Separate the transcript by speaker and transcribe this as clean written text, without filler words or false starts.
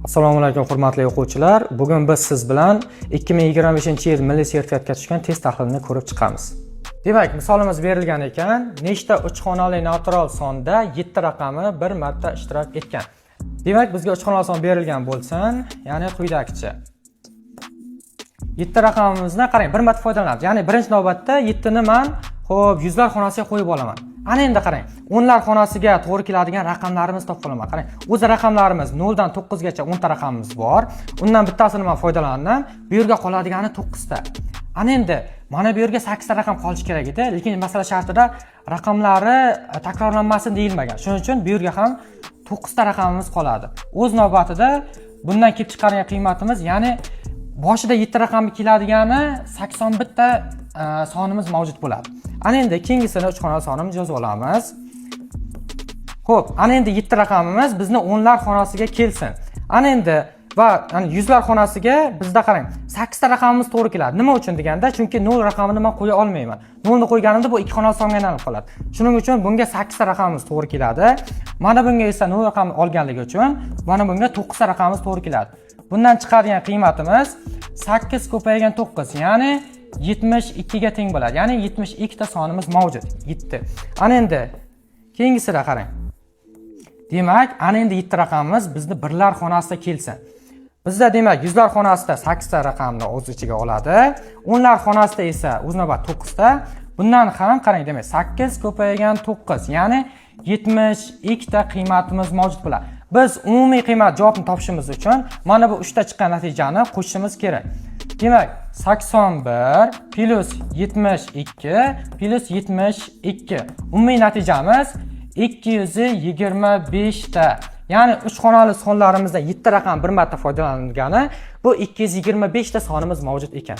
Speaker 1: Assalomu alaykum hurmatli o'quvchilar. Bugun biz siz bilan 2025-yil milliy sertifikatga tushgan test tahlilini ko'rib chiqamiz. Demak, misolimiz berilgan ekan, nechta uch xonali natural sonda 7 raqami bir marta ishtirok etgan. Demak, bizga uch xonali son berilgan bo'lsin, ya'ni quyidagicha. 7 raqamimizni qarang, bir marta foydalanamiz. Ya'ni birinchi navbatda 7 ni men xo'p, yuzlar xonasiga qo'yib olaman. Ana endi qarang, o'nlar xonasiga to'g'ri keladigan raqamlarimizni topib olaman. Qarang, o'zi raqamlarimiz 0 dan 9 gacha 10 ta raqamimiz bor. Undan bittasini men foydalandim. Bu yerga qoladigani 9 ta. Ana endi mana bu yerga 8 ta raqam qolishi kerak edi, lekin masala shartida raqamlari takrorlanmasin deyilmagan. Shuning uchun bu yerga ham 9 ta raqamimiz qoladi. O'z navbatida bundan kelib chiqargan qiymatimiz, ya'ni boshida 7 raqamga keladigani 81 ta sonimiz mavjud bo'ladi. Ana endi keyingisini 3 xonali sonimizni yozib olamiz. Xo'p, ana endi 7 raqamimiz bizni o'nlar xonasiga kelsin. Ana endi va yuzlar xonasiga bizda qarang, 8 ta raqamimiz to'g'ri keladi. Nima uchun deganda, chunki 0 raqamini men qo'ya olmayman. 0 ni qo'yganimda bu 2 xonali songa aylanib qoladi. Shuning uchun bunga 8 ta raqamimiz to'g'ri keladi. Mana bunga esa 0 raqamni olganligi uchun mana bunga 9 ta raqamimiz to'g'ri keladi. Bundan chiqadigan qiymatimiz 8 ko'paygan 9, ya'ni 72 ga teng bo'ladi. Ya'ni 72 ta sonimiz mavjud. 7. Ana endi keyingisida qarang. Demak, ana endi 7 raqamimiz bizni birlar xonasiga kelsin. Bizda demak, yuzlar xonasida 8 ta raqamni o'z ichiga oladi. O'nlar xonasida esa o'z navbat 9 ta. Bundan ham qarang, demak, 8 ko'paygan 9, ya'ni 72 ta qiymatimiz mavjud bo'ladi. Biz umumiy qiymat javobni topishimiz uchun mana bu 3 ta chiqqan natijani qo'shishimiz kerak. Demak, 81 plus 72 plus 72. Umumiy natijamiz 225 ta. Ya'ni 3 xonali sonlarimizda 7 raqam bir marta foydalanilgani, bu 225 ta sonimiz mavjud ekan.